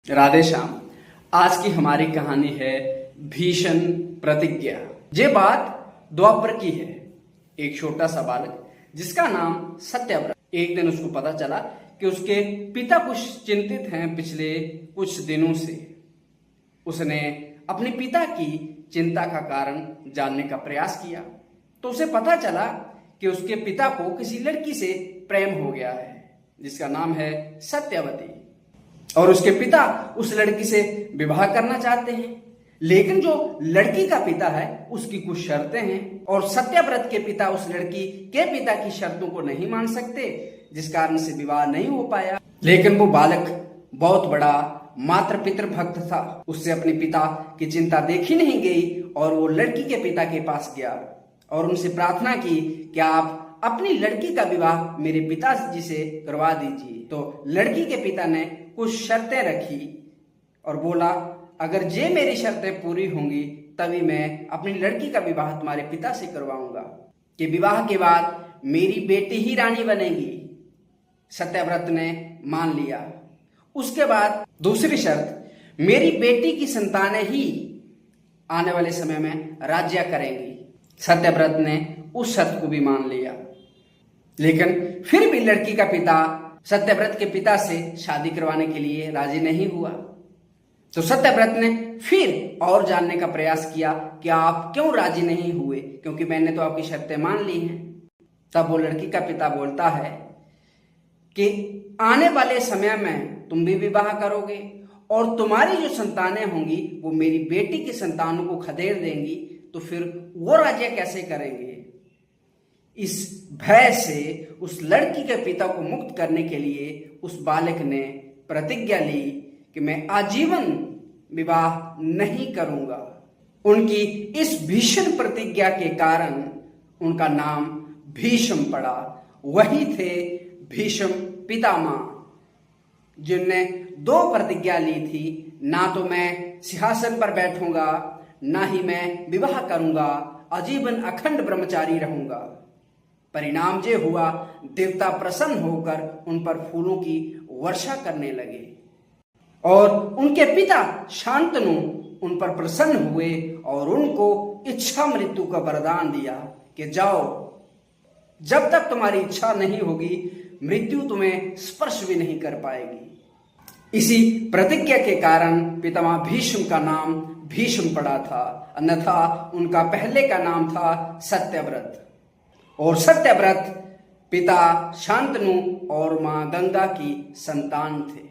राधे श्याम। आज की हमारी कहानी है भीषण प्रतिज्ञा। ये बात द्वापर की है। एक छोटा सा बालक जिसका नाम सत्यव्रत, एक दिन उसको पता चला कि उसके पिता कुछ चिंतित हैं पिछले कुछ दिनों से। उसने अपने पिता की चिंता का कारण जानने का प्रयास किया तो उसे पता चला कि उसके पिता को किसी लड़की से प्रेम हो गया है जिसका नाम है सत्यवती, और उसके पिता उस लड़की से विवाह करना चाहते हैं। लेकिन जो लड़की का पिता है उसकी कुछ शर्तें हैं और सत्यव्रत के पिता उस लड़की के पिता की शर्तों को नहीं मान सकते, जिस कारण से विवाह नहीं हो पाया। लेकिन वो बालक बहुत बड़ा मातृ पितृ भक्त था। उससे अपने पिता की चिंता देखी नहीं गई और वो लड़की के पिता के पास गया और उनसे प्रार्थना की कि आप अपनी लड़की का विवाह मेरे पिताजी से करवा दीजिए। तो लड़की के पिता ने कुछ शर्तें रखी और बोला, अगर ये मेरी शर्तें पूरी होंगी तभी मैं अपनी लड़की का विवाह तुम्हारे पिता से करवाऊंगा, कि विवाह के बाद मेरी बेटी ही रानी बनेगी। सत्यव्रत ने मान लिया। उसके बाद दूसरी शर्त, मेरी बेटी की संतानें ही आने वाले समय में राज्य करेंगी। सत्यव्रत ने उस शर्त को भी मान लिया। लेकिन फिर भी लड़की का पिता सत्यव्रत के पिता से शादी करवाने के लिए राजी नहीं हुआ। तो सत्यव्रत ने फिर और जानने का प्रयास किया कि आप क्यों राजी नहीं हुए, क्योंकि मैंने तो आपकी शर्तें मान ली हैं। तब वो लड़की का पिता बोलता है कि आने वाले समय में तुम भी विवाह करोगे और तुम्हारी जो संतानें होंगी वो मेरी बेटी की संतानों को खदेड़ देंगी, तो फिर वो राज्य कैसे करेंगे। इस भय से उस लड़की के पिता को मुक्त करने के लिए उस बालक ने प्रतिज्ञा ली कि मैं आजीवन विवाह नहीं करूंगा। उनकी इस भीषण प्रतिज्ञा के कारण उनका नाम भीष्म पड़ा। वही थे भीष्म पितामह, जिनने दो प्रतिज्ञा ली थी, ना तो मैं सिंहासन पर बैठूंगा, ना ही मैं विवाह करूंगा, आजीवन अखंड ब्रह्मचारी रहूंगा। परिणाम ये हुआ, देवता प्रसन्न होकर उन पर फूलों की वर्षा करने लगे और उनके पिता शांतनु उन पर प्रसन्न हुए और उनको इच्छा मृत्यु का वरदान दिया कि जाओ, जब तक तुम्हारी इच्छा नहीं होगी मृत्यु तुम्हें स्पर्श भी नहीं कर पाएगी। इसी प्रतिज्ञा के कारण पितामह भीष्म का नाम भीष्म पड़ा था, अन्यथा उनका पहले का नाम था सत्यव्रत। और सत्यव्रत पिता शांतनु और मां गंगा की संतान थे।